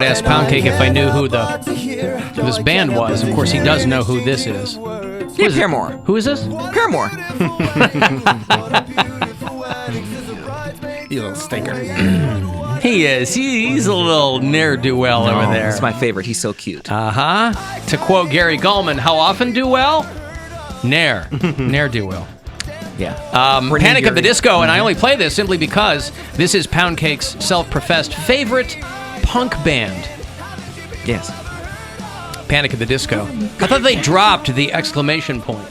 Asked Poundcake if I knew who this band was. Of course, he does know who this is. Yeah, Paramore. Who is this? Paramore. You little stinker. He is. He's a little ne'er-do-well over there. He's my favorite. He's so cute. Uh-huh. To quote Gary Gulman, how often do well? Ne'er-do-well. Yeah. Panic at the Disco, and I only play this simply because this is Poundcake's self-professed favorite punk band. Yes. Panic at the Disco. I thought they dropped the exclamation point.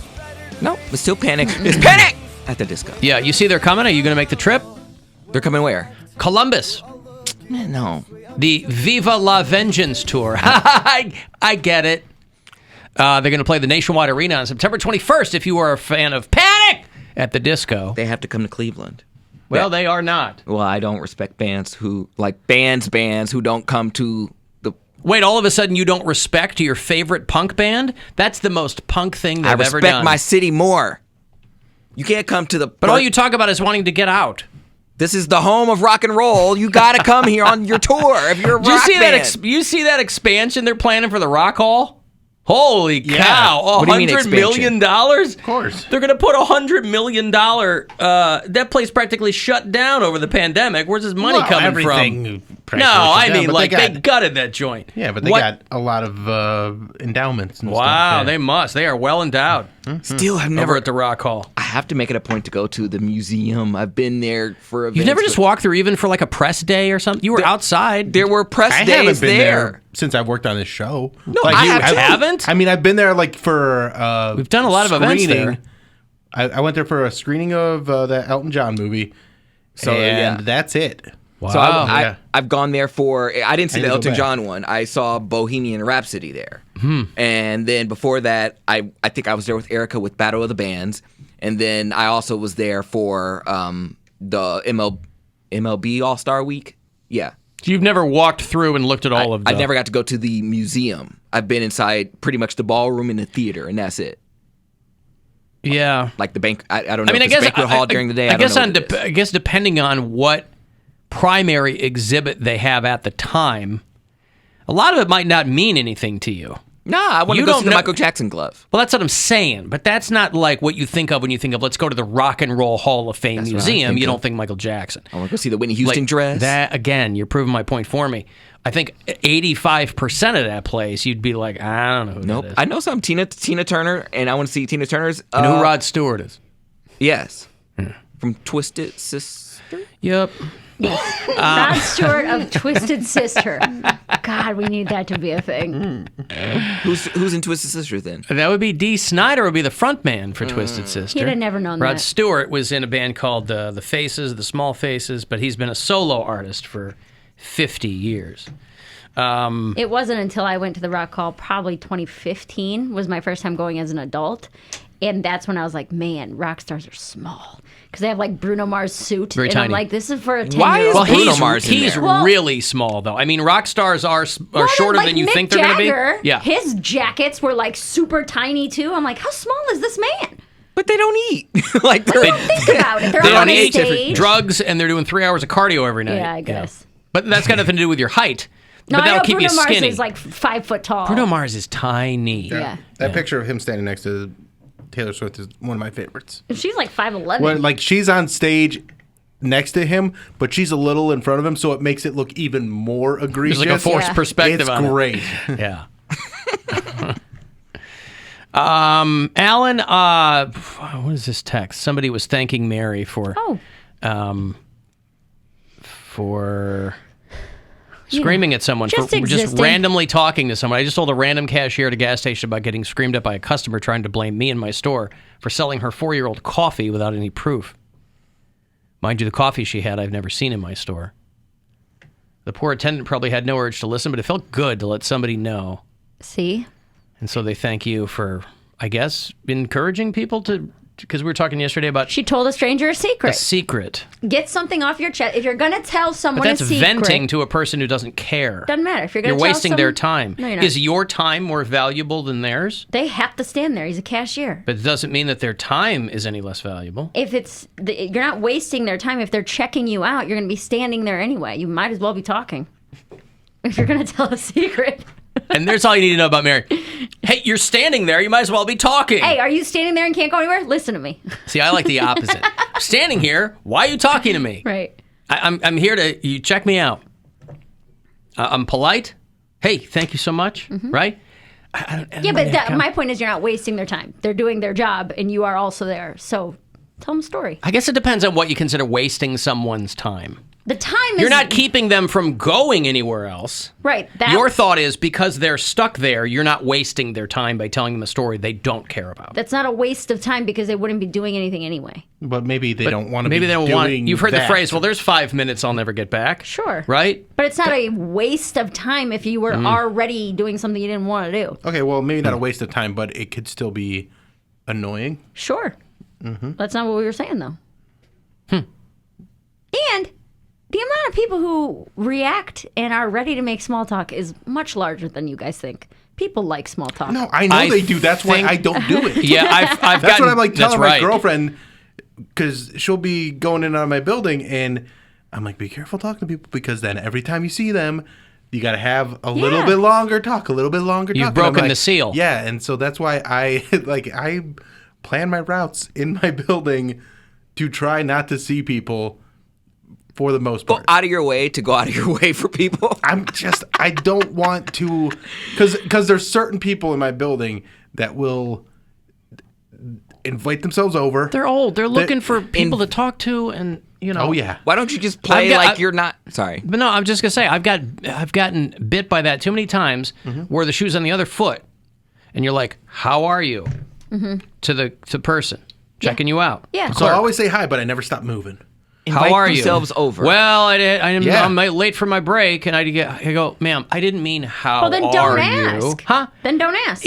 No, it's still Panic. It's Panic at the Disco. Yeah, you see they're coming? Are you going to make the trip? They're coming where? Columbus. No. The Viva La Vengeance tour. I get it. They're going to play the Nationwide Arena on September 21st if you are a fan of Panic at the Disco. They have to come to Cleveland. Well, they are not. Well, I don't respect bands who, like bands who don't come to the... Wait, all of a sudden you don't respect your favorite punk band? That's the most punk thing they've ever done. I respect my city more. You can't come to the... But all you talk about is wanting to get out. This is the home of rock and roll. You got to come here on your tour if you're a rock band. You see that expansion they're planning for the Rock Hall? Holy cow! $100 million? Of course. They're going to put $100 million. That place practically shut down over the pandemic. Where's this money coming from? No, I mean, like, they gutted that joint. Yeah, but they got a lot of endowments and stuff. Wow, they must. They are well endowed. Still have never... Over at the Rock Hall. I have to make it a point to go to the museum. I've been there for events. You've never just walked through even for like a press day or something? You were outside. There were press days I haven't been there since I've worked on this show. No, like, I haven't? I mean, I've been there like for we've done a lot of events there. I went there for a screening of the Elton John movie. So and that's it. Wow. So I've gone there for... I didn't see the Elton John one. I saw Bohemian Rhapsody there. And then before that, I think I was there with Erica with Battle of the Bands. And then I also was there for the MLB All-Star Week. Yeah. So you've never walked through and looked at all of them? I never got to go to the museum. I've been inside pretty much the ballroom and the theater, and that's it. Yeah. Like the bank... I don't know if it's a banquet hall during the day. I guess depending on what primary exhibit they have at the time, a lot of it might not mean anything to you. Nah, I want to go see the Michael Jackson glove. Well, that's what I'm saying, but that's not like what you think of when you think of, let's go to the Rock and Roll Hall of Fame Museum. You don't think Michael Jackson. I want to go see the Whitney Houston dress. That, again, you're proving my point for me. I think 85% of that place, you'd be like, I don't know who that is. I know some Tina Turner, and I want to see Tina Turner's... And who Rod Stewart is. Yes. From Twisted Sister? Yep. Yes. Rod Stewart of Twisted Sister. God, we need that to be a thing. Who's in Twisted Sister then? That would be Dee Snider would be the front man for Twisted Sister. He'd have never known Rod that. Stewart was in a band called the Faces, the Small Faces, but he's been a solo artist for 50 years. It wasn't until I went to the Rock Hall, probably 2015, was my first time going as an adult. And that's when I was like, man, rock stars are small. Because they have like Bruno Mars' suit. Very and tiny. I'm like, this is for a 10-year-old. Why is Well, Bruno Mars in he's there? really small, though. I mean, rock stars are shorter like than you Mick think they're going to Jagger, be. Yeah. His jackets were like super tiny too. I'm like, how small is this man? But they don't eat. Like Think about it. They're They on don't a eat stage. drugs, and they're doing 3 hours of cardio every night. Yeah, I guess. But that's got nothing to do with your height. No, but I know that'll keep Bruno you Mars skinny. is like 5 foot tall. Bruno Mars is tiny. Yeah. That picture of him standing next to Taylor Swift is one of my favorites. She's like 5'11". When, like, she's on stage next to him, but she's a little in front of him, so it makes it look even more egregious. There's like a forced perspective it's on it. great. Yeah. Alan, what is this text? Somebody was thanking Mary for screaming at someone, just for just existing. randomly talking to someone. I just told a random cashier at a gas station about getting screamed at by a customer trying to blame me and my store for selling her 4-year-old coffee without any proof. Mind you, the coffee she had, I've never seen in my store. The poor attendant probably had no urge to listen, but it felt good to let somebody know. See? And so they thank you for, I guess, encouraging people to, because we were talking yesterday about She told a stranger a secret. a secret. Get something off your chest. If you're going to tell But someone that's a secret. venting to a person who doesn't care. Doesn't matter. If you're going You're to tell wasting their someone- time. No, you're not. Is your time more valuable than theirs? They have to stand there. He's a cashier. But it doesn't mean that their time is any less valuable. If you're not wasting their time. If they're checking you out, you're going to be standing there anyway. You might as well be talking. if you're going to tell a secret. And there's all you need to know about Mary. Hey, you're standing there. You might as well be talking. Hey, are you standing there and can't go anywhere? Listen to me. See, I like the opposite. I'm standing here. Why are you talking to me? Right. I'm here to, you check me out. I'm polite. Hey, thank you so much. Right? But my point is you're not wasting their time. They're doing their job, and you are also there. So tell them a story. I guess it depends on what you consider wasting someone's time. The time is... You're not keeping them from going anywhere else. Right. Your thought is because they're stuck there, you're not wasting their time by telling them a story they don't care about. That's not a waste of time because they wouldn't be doing anything anyway. But maybe they don't want to Maybe be they don't doing want. You've heard that. the phrase, well, there's 5 minutes I'll never get back. Sure. Right? But it's not a waste of time if you were already doing something you didn't want to do. Okay, well, maybe not a waste of time, but it could still be annoying. Sure. That's not what we were saying, though. And the amount of people who react and are ready to make small talk is much larger than you guys think. People like small talk. No, I know they do. That's why I don't do it. Yeah, I've That's what I'm like telling my right. girlfriend, because she'll be going in and out of my building, and I'm like, be careful talking to people, because then every time you see them, you got to have a little bit longer talk, a little bit longer talk. You've broken the seal. Yeah, and so that's why I plan my routes in my building to try not to see people for the most part. Go out of your way to go out of your way for people. I don't want to, because there's certain people in my building that will invite themselves over. They're old. They're looking for people to talk to, and you know. Oh yeah. Why don't you just play you're not? Sorry. But no, I'm just gonna say I've gotten bit by that too many times, where the shoe's on the other foot, and you're like, "How are you?" To the person checking you out. Yeah. So I always say hi, but I never stop moving. Invite How are you? themselves over. Well, I'm late for my break, and I go, ma'am, I didn't mean how Well, then don't are ask. you? Huh? Then don't ask.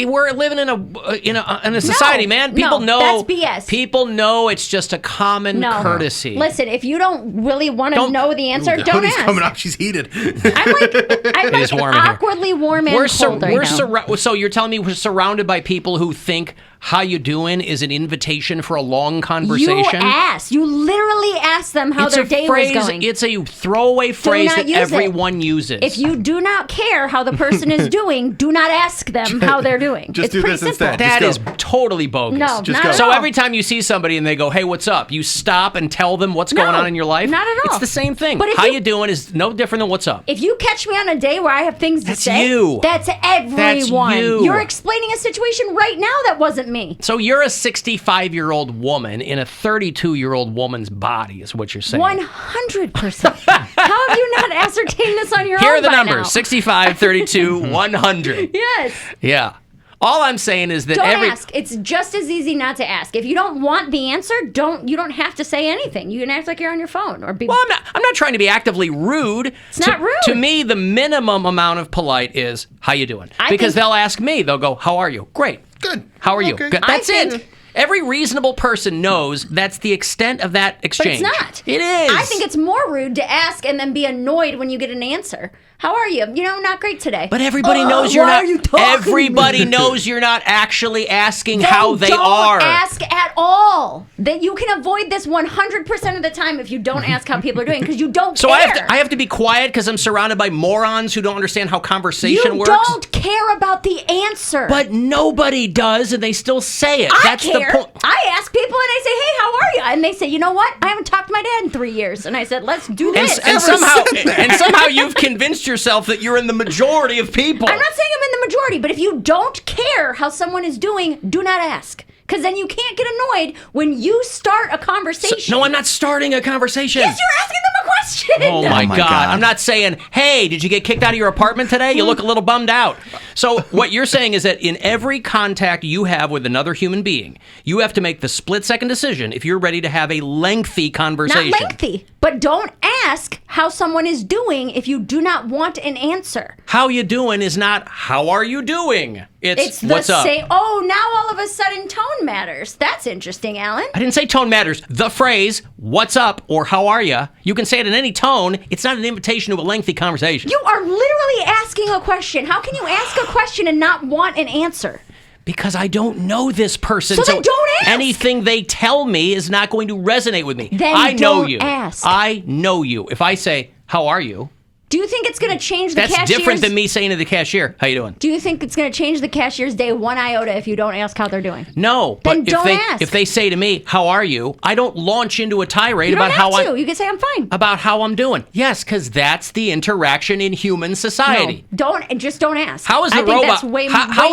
We're living in a society, man. People know that's BS. People know it's just a common courtesy. Listen, if you don't really want to know the answer, The don't hoodie's ask. coming out. She's heated. I'm is warm in here. awkwardly warm and cold right now. So you're telling me we're surrounded by people who think how you doing is an invitation for a long conversation? You ask. You literally ask them how their day was going. It's a throwaway phrase that everyone uses. If you do not care how the person is doing, do not ask them how they're doing. Just it's do pretty this simple. instead. That Just is totally bogus. No, Just not go. at So all. every time you see somebody and they go, "Hey, what's up?" You stop and tell them what's going on in your life. Not at all. It's the same thing. But if how you- you doing is no different than what's up. If you catch me on a day where I have things to That's say, you. that's everyone. you. You're explaining a situation right now that wasn't me. So you're a 65-year-old woman in a 32-year-old woman's body, is what you're saying. 100%. How have you not ascertained this on your Here own are the by numbers: now? 65, 32, 100. Yes. Yeah. All I'm saying is that Don't ask. It's just as easy not to ask. If you don't want the answer, you don't have to say anything. You can act like you're on your phone or be. Well, I'm not trying to be actively rude. It's not rude. To me, the minimum amount of polite is "How you doing?" Because they'll ask me. They'll go, "How are you?" Great. Good. How are you? Okay. Good. That's it. Every reasonable person knows that's the extent of that But exchange. it's not. It is. I think it's more rude to ask and then be annoyed when you get an answer. How are you? Not great today. But everybody knows you're why not. are you talking to Everybody me? knows you're not actually asking how they don't are. ask at all. That you can avoid this 100% of the time if you don't ask how people are doing because you don't So care. I have to be quiet because I'm surrounded by morons who don't understand how conversation you works. don't care about the answer. But nobody does, and they still say it. I That's care. the point. I ask people and I say, "Hey, how are you?" And they say, "You know what? I haven't talked to my dad in 3 years." And I said, "Let's do this." And somehow you've convinced yourself that you're in the majority of people. I'm not saying I'm in the majority, but if you don't care how someone is doing, do not ask. Because then you can't get annoyed when you start a conversation. No, I'm not starting a conversation. Yes, you're asking them a question. Oh my, my God. God. I'm not saying, "Hey, did you get kicked out of your apartment today? You look a little bummed out." So what you're saying is that in every contact you have with another human being, you have to make the split-second decision if you're ready to have a lengthy conversation. Not lengthy, but don't ask how someone is doing if you do not want an answer. How you doing is not, "How are you doing?" It's the what's up. same. Oh, now all of a sudden tone matters. That's interesting, Alan. I didn't say tone matters. The phrase, "What's up?" or "How are ya?" You can say it in any tone. It's not an invitation to a lengthy conversation. You are literally asking a question. How can you ask a question and not want an answer? Because I don't know this person. So then don't ask. Anything they tell me is not going to resonate with me. Then I know don't you. ask. I know you. If I say, "How are you?" Do you think it's going to change the That's cashier's... different than me saying to the cashier, how you doing? Do you think it's going to change the cashier's day one iota if you don't ask how they're doing? No, Then but don't ask. if they say to me, how are you? I don't launch into a tirade You don't about have how to. You can say, I'm fine. about how I'm doing. Yes, because that's the interaction in human society. No, just don't ask. How is the I think robot? that's way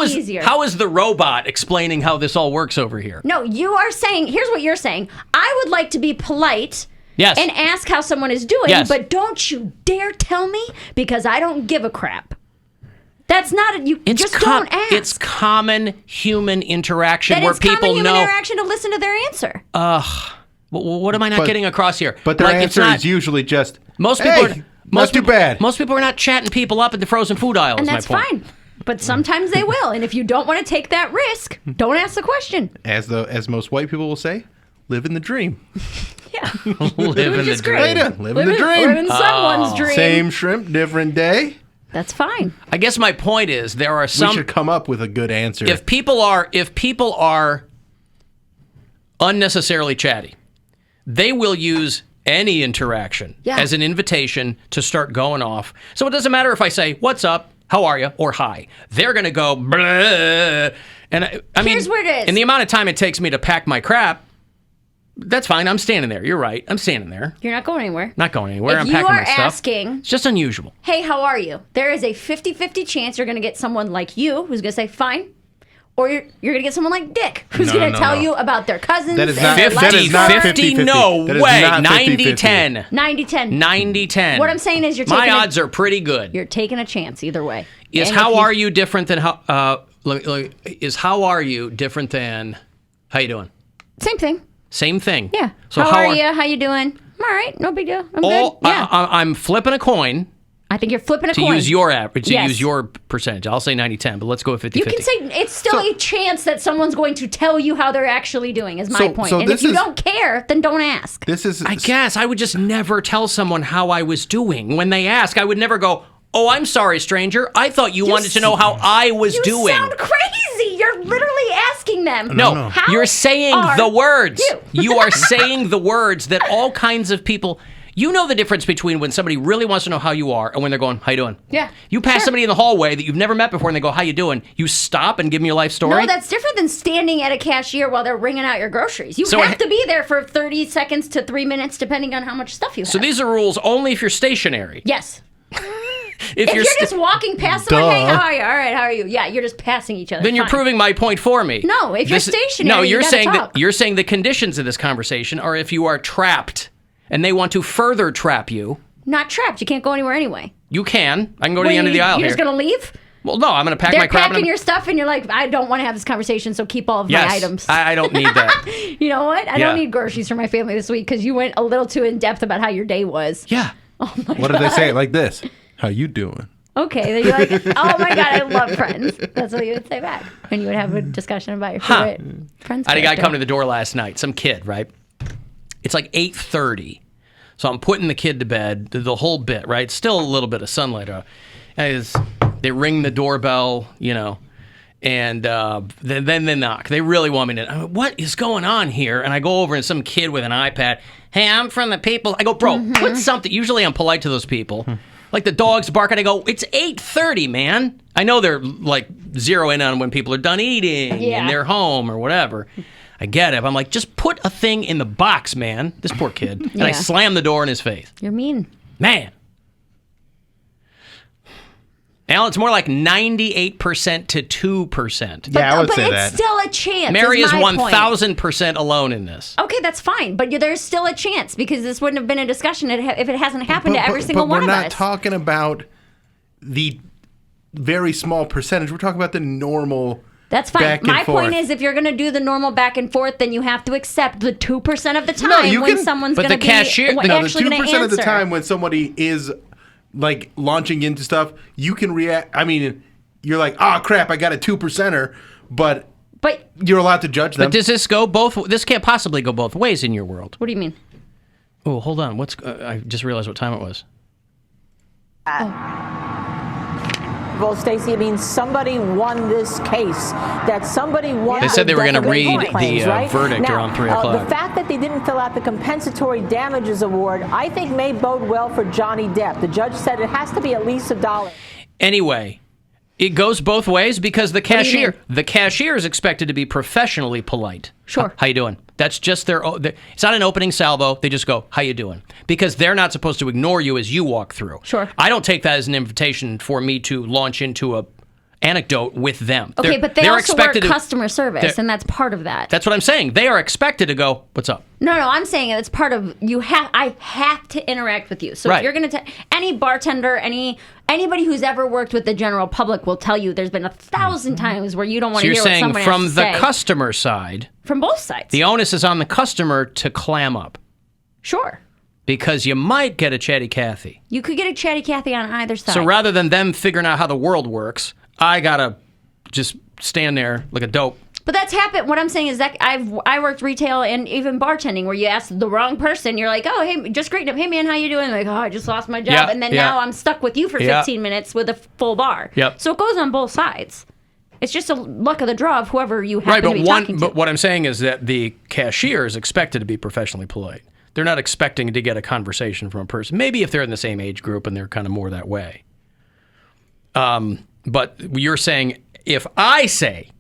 easier. How is the robot explaining how this all works over here? No, you are saying, here's what you're saying. I would like to be polite Yes. and ask how someone is doing, Yes. but don't you dare tell me because I don't give a crap. That's not you. Just don't ask. It's common human interaction Then where it's people common human know. interaction to listen to their answer. What am I not getting across here? But their Like, it's answer not- is usually just, most people. hey, not too bad. Most people are not chatting people up at the frozen food aisle. And is that's my point. fine. But sometimes they will. And if you don't want to take that risk, don't ask the question. As most white people will say, live in the dream. Yeah. Live in Which the is dream. great. Live in the dream. Live in someone's dream. Same shrimp, different day. That's fine. I guess my point is there are We some. should come up with a good answer. If people are unnecessarily chatty, they will use any interaction Yeah. as an invitation to start going off. So it doesn't matter if I say, what's up, how are you, or hi. They're going to go, bleh. And I mean, Here's what it is. in the amount of time it takes me to pack my crap, that's fine. I'm standing there. You're right. I'm standing there. You're not going anywhere. Not going anywhere. If I'm you packing are my stuff. asking, It's just unusual. hey, how are you? There is a 50-50 chance you're going to get someone like you who's going to say, fine. Or you're going to get someone like Dick who's No, going to no, tell no. you about their cousins. That is and not- their that is life not story. 50-50. No That is way. not 90-10. 90-10. 90-10. What I'm saying is you're taking My odds are pretty good. You're taking a chance either way. Is And how if are you different than how? Is how are you different than how you doing? Same thing. Same thing. Yeah. So how are you? How you doing? I'm all right. No big deal. I'm All, good. Yeah. I'm flipping a coin I think you're flipping a to coin. use your average. To Yes. use your percentage. I'll say 90-10, but let's go with 50-50. You can say it's still a chance that someone's going to tell you how they're actually doing. Is my point. so And this if you is- don't care, then don't ask. This is I guess I would just never tell someone how I was doing. When they ask, I would never go, "Oh, I'm sorry, stranger. I thought you wanted to know how I was You doing." sound crazy. You're literally asking them. No, How you're saying are the words. you? You are saying the words that all kinds of people. You know the difference between when somebody really wants to know how you are and when they're going, "How you doing?" Yeah, You pass sure. somebody in the hallway that you've never met before and they go, "How you doing?" You stop and give them your life story. No, that's different than standing at a cashier while they're ringing out your groceries. You So have to be there for 30 seconds to 3 minutes, depending on how much stuff you have. So these are rules only if you're stationary. Yes. If If you're sta- just walking past someone, hey, Duh. how are you? All right, how are you? Yeah, you're just passing each other. then you're Fine. proving my point for me. No, if you're stationary, no, you you're gotta saying talk. that you're saying the conditions of this conversation are if you are trapped and they want to further trap you. Not trapped. You can't go anywhere anyway. You can. I can go to What, the end of the aisle You're here. just gonna leave? Well, no, I'm going to pack They're my crap. packing and your stuff, and you're like, I don't want to have this conversation, so keep all of yes, my items. I don't need that. You know what? I Yeah. don't need groceries for my family this week because you went a little too in depth about how your day was. Yeah. what did they say it like this? How you doing? Okay, then you're like, oh my god, I love Friends. That's what you would say back, and you would have a discussion about your favorite Friends. I had a guy character. come to the door last night, some kid, right? It's like 8:30. So I'm putting the kid to bed, the whole bit, right? Still a little bit of sunlight out. They ring the doorbell, you know, and then they knock. They really want me to, what is going on here? And I go over and some kid with an iPad, hey, I'm from the people. I go, bro, Mm-hmm. put something. Usually I'm polite to those people. Like the dogs barking, I go, it's 8:30, man. I know they're like zero in on when people are done eating Yeah. and they're home or whatever. I get it. I'm like, just put a thing in the box, man. This poor kid. And I Yeah. slam the door in his face. You're mean. Man. Al, it's more like 98% to 2%. Yeah, I would but say it's that. still a chance. Mary is my point. 1,000% alone in this. Okay, that's fine, but there's still a chance because this wouldn't have been a discussion if it hasn't happened to every single one we're of not us. talking about the very small percentage. We're talking about the normal. That's fine. back and My point forth. is, if you're going to do the normal back and forth, then you have to accept the 2% of the time No, you when can- someone's but going to the be cashier- wa- No, the actually going to 2% of the answer. time when somebody is like launching into stuff, you can react. I mean, you're like, oh crap, I got a 2%er, but But you're allowed to judge them. But does this go both? This can't possibly go both ways in your world. what do you mean? Oh, hold on. I just realized what time it was. well, Stacey, it means somebody won this case. That somebody won. They said they were going to read claims, the right? verdict now, around 3 o'clock. The fact that they didn't fill out the compensatory damages award, I think may bode well for Johnny Depp. The judge said it has to be at least $1. Anyway, it goes both ways because the cashier is expected to be professionally polite. Sure. How you doing? That's just it's not an opening salvo. They just go, how you doing? Because they're not supposed to ignore you as you walk through. Sure. I don't take that as an invitation for me to launch into a anecdote with them. Okay, but they they're also work expected to- customer service, and that's part of that. That's what I'm saying. They are expected to go, what's up? No, I'm saying it's part of I have to interact with you. So Right. if you're going to any bartender, anybody who's ever worked with the general public will tell you there's been 1,000 times where you don't want So to you're hear what saying someone from has to the say. customer side, From both sides. the onus is on the customer to clam up Sure. because you might get a chatty Cathy. You could get a chatty Cathy on either side. So rather than them figuring out how the world works, I gotta just stand there like a dope. But that's happened. What I'm saying is that I worked retail and even bartending where you ask the wrong person. You're like, oh, hey, just greeting up. Hey, man, how you doing? Like, oh, I just lost my job. Yeah, and then yeah. now I'm stuck with you for Yeah. 15 minutes with a full bar. Yep. So it goes on both sides. It's just a luck of the draw of whoever you happen Right, to be talking to. but what I'm saying is that the cashier is expected to be professionally polite. They're not expecting to get a conversation from a person. Maybe if they're in the same age group and they're kind of more that way. But you're saying if I say,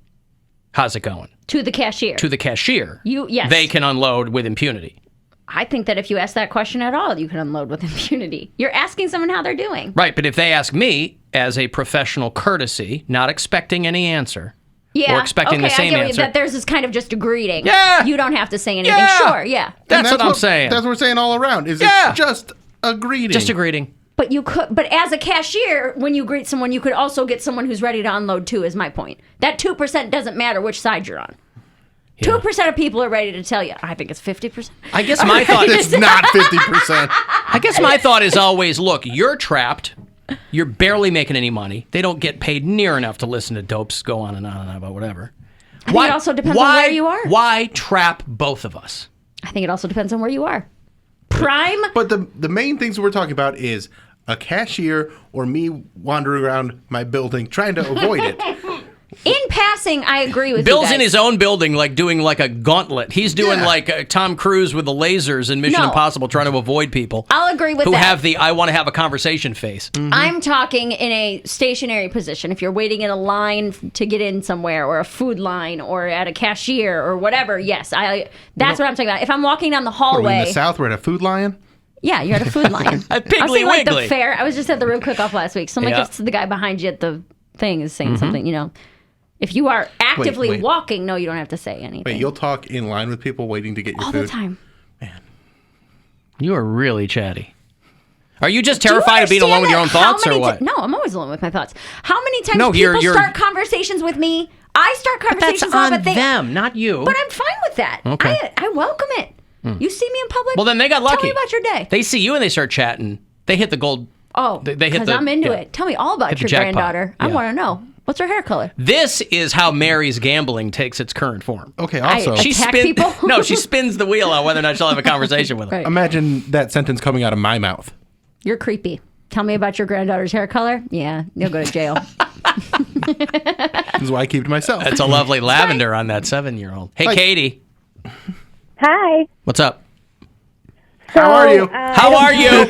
how's it going? To the cashier. To the cashier, Yes. they can unload with impunity. I think that if you ask that question at all, you can unload with impunity. You're asking someone how they're doing. Right, but if they ask me as a professional courtesy, not expecting any answer, Yeah. or expecting the same I get answer. that there's this kind of just a greeting. Yeah. You don't have to say anything. Yeah. Sure, yeah. That's what I'm saying. That's what we're saying all around. Yeah. It's just a greeting. Just a greeting. But you could. But as a cashier, when you greet someone, you could also get someone who's ready to unload too. Is my point. That 2% doesn't matter which side you're on. 2% of people are ready to tell you. I think it's 50%. I guess my thought It's not 50%. I guess my thought is always, look, you're trapped. You're barely making any money. They don't get paid near enough to listen to dopes go on and on about whatever. I think it also depends on where you are. Why trap both of us? I think it also depends on where you are. Prime. But the main things we're talking about is a cashier or me wandering around my building trying to avoid it. In passing, I agree with you Bill's guys. in his own building, like doing like a gauntlet. He's doing Yeah. like Tom Cruise with the lasers in Mission No. Impossible, trying to avoid people. I'll agree with who that. have the I want to have a conversation face. I'm talking in a stationary position. If you're waiting in a line to get in somewhere, or a food line, or at a cashier, or whatever, yes, that's what I'm talking about. If I'm walking down the Are we hallway, in the South? We're at a Food Lion? yeah, you're at a food line. At I was Piggly saying, like the Wiggly. fair. I was just at the rib cook-off last week. So I'm like, Yeah. if the guy behind you at the thing is saying something, if you are actively wait. walking, no, you don't have to say anything. Wait, you'll talk in line with people waiting to get your all food? the time. You are really chatty. Are you just Do you terrified of being alone with your own understand that thoughts, how or many what? No, I'm always alone with my thoughts. How many times No, people you're- start conversations with me? I start That's conversations on but they, them, not you. But I'm fine with that. Okay. I welcome it. You see me in public? Well, then they got lucky. Tell me about your day. They see you and they start chatting. They hit the gold. Oh, they hit because the. I'm into yeah. it. Tell me all about Hit the your jackpot. granddaughter. I Yeah. want to know. What's her hair color? This is how Mary's gambling takes its current form. Okay, also, I- Attack people? No, she spins the wheel on whether or not she'll have a conversation with him. Right. imagine that sentence coming out of my mouth. You're creepy. Tell me about your granddaughter's hair color. Yeah, you'll go to jail. This is why I keep it to myself. That's a lovely lavender on that 7-year-old. Hey, Like- Katie. Hi. What's up? How are you? How are you?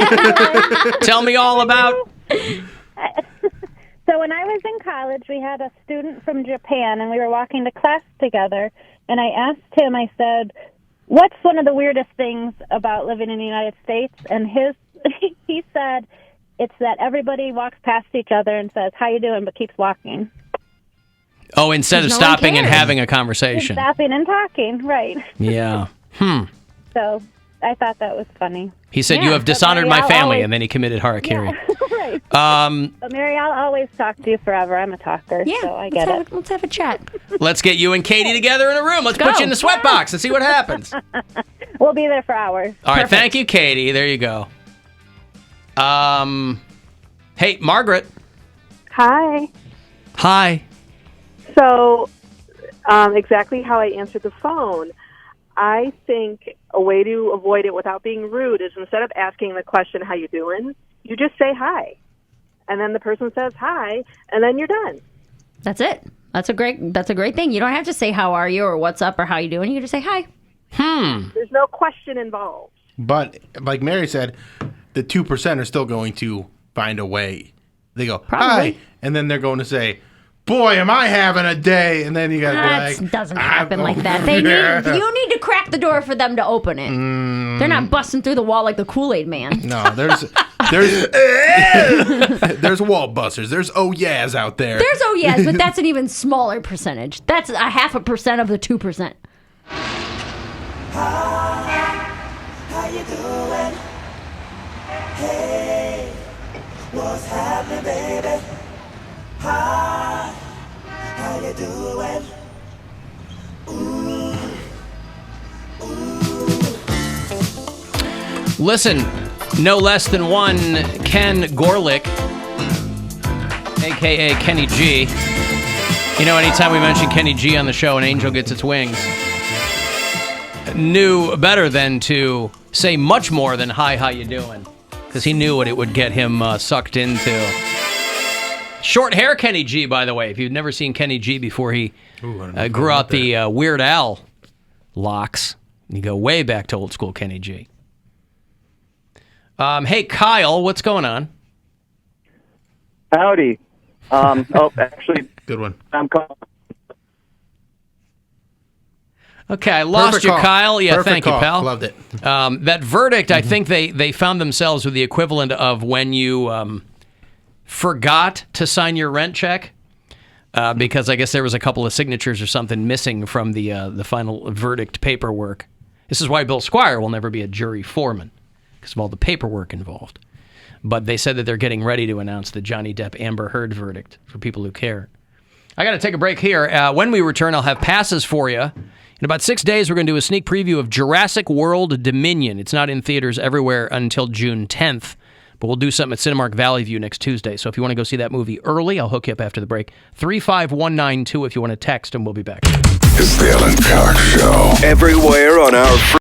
Tell me all about. So when I was in college, we had a student from Japan, and we were walking to class together. And I asked him, I said, "What's one of the weirdest things about living in the United States?" And he said, "It's that everybody walks past each other and says, 'How you doing?' but keeps walking." Oh, instead of No one stopping and cares. having a conversation. Stopping and talking, right. Yeah. So I thought that was funny. He said, Yeah, "You have but dishonored my I'll family," always- and then he committed harakiri. Right. Um, But Mary, I'll always talk to you forever. I'm a talker, Yeah, so I get it. let's have a chat. let's get you and Katie together in a room. Let's put Go. you in the sweat box and see what happens. We'll be there for hours. All right, thank you, Katie. There you go. Hey, Margaret. Hi. Hi. So, exactly how I answered the phone. I think a way to avoid it without being rude is instead of asking the question, "How you doing?" you just say hi. and then the person says hi, and then you're done. That's it. That's a great thing. You don't have to say how are you or what's up or how you doing. You can just say hi. There's no question involved. But like Mary said, the 2% are still going to find a way. They go, Probably. hi, and then they're going to say, boy, am I having a day. And then you got to be like, That doesn't happen like that. You need to crack the door for them to open it. They're not busting through the wall like the Kool-Aid man. No, there's wall busters. There's oh yeahs out there. There's oh yes, but that's an even smaller percentage. That's 0.5% of the 2%. How you doing? Hey, what's happening, baby? Hi, how you doing? Listen, no less than one Ken Gorlick, a.k.a. Kenny G. You know, anytime we mention Kenny G on the show, an angel gets its wings. Knew better than to say much more than, hi, how you doing? Because he knew what it would get him sucked into. Short hair Kenny G, by the way. If you've never seen Kenny G before he grew out the Weird Al locks, you go way back to old school Kenny G. Hey, Kyle, what's going on? Howdy. Actually, good one. I'm calling. Okay, I lost Perfect you, call. Kyle. Yeah, Perfect thank call. you, pal. Loved it. That verdict, I think they found themselves with the equivalent of when you forgot to sign your rent check, because I guess there was a couple of signatures or something missing from the final verdict paperwork. This is why Bill Squire will never be a jury foreman, because of all the paperwork involved. But they said that they're getting ready to announce the Johnny Depp Amber Heard verdict for people who care. I got to take a break here. When we return, I'll have passes for you. In about 6 days, we're going to do a sneak preview of Jurassic World Dominion. It's not in theaters everywhere until June 10th, but we'll do something at Cinemark Valley View next Tuesday. So if you want to go see that movie early, I'll hook you up after the break. 35192 if you want to text, and we'll be back. It's the Alan Cox Show. Everywhere on our